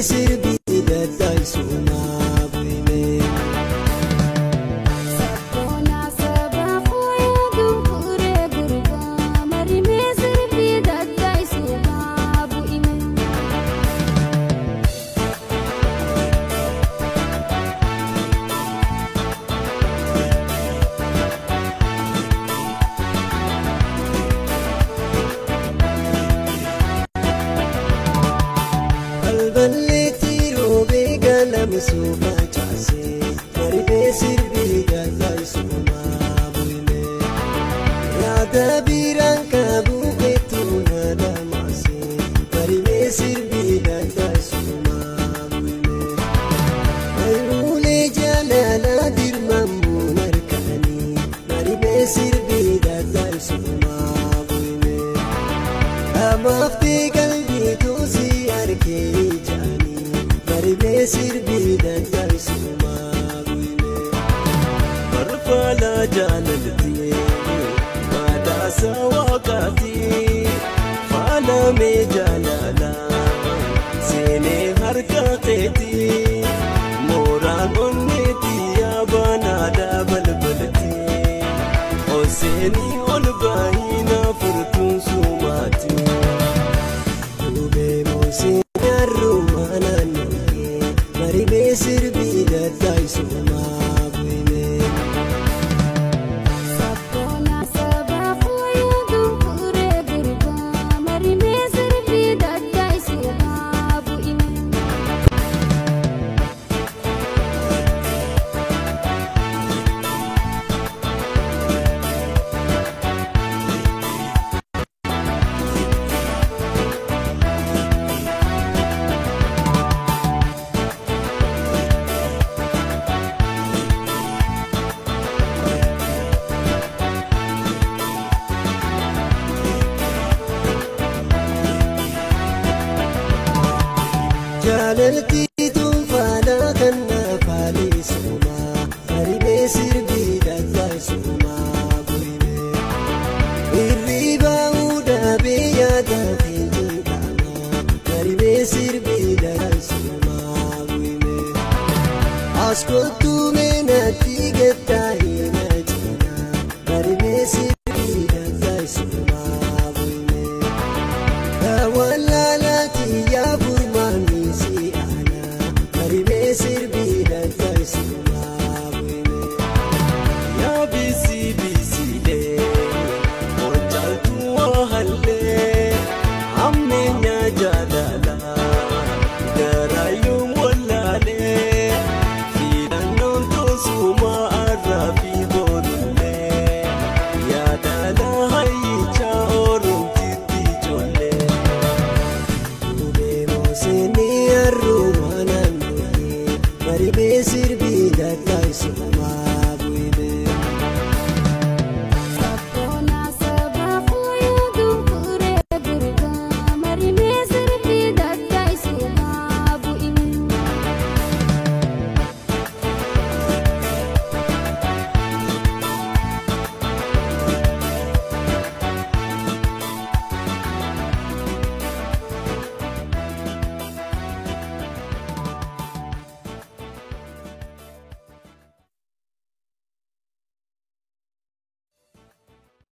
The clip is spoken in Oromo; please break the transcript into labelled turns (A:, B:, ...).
A: sirbi dadai suma buime.
B: Sabona sabafu ya dumpure gurba marime sirbi dadai suma buime.
A: Albaleti robe galam suma chase marime sirbi dadai suma buime. Yada biran kabu etuna damase marime sirbi dadai suma buime. Ayrule jalala dirmamu narkani marime sirbi dadai suma buime. Amafte kalbi tosi arke jani marime sirbi dadai suma buime. Marfala jalalti mada sawakati fala me jalala sene harkateti moran onneti yabana da balbalti oseni olbahina furtun sumati dube mosi yarumana noke marime sirbi dadai suma buime.
B: Sabona sabafu ya dumpure gurba marime sirbi dadai suma buime.
A: Jalalti tun fala kanna fali suma marime sirbi dadai suma buime. Irriba uda beya da tinjin kama marime sirbi dadai suma buime. Askotu menati getai na jina marime sirbi dadai suma buime. Dawalalati ya burmani si ana marime sirbi dadai suma buime. Ya bisi bisi de ojal tuwa halle ammenya jalala garayum wallale fidannon to suma arrafi borulle ya dala haycha orum titi jolle. Dube moseni arrumana noke marime sirbi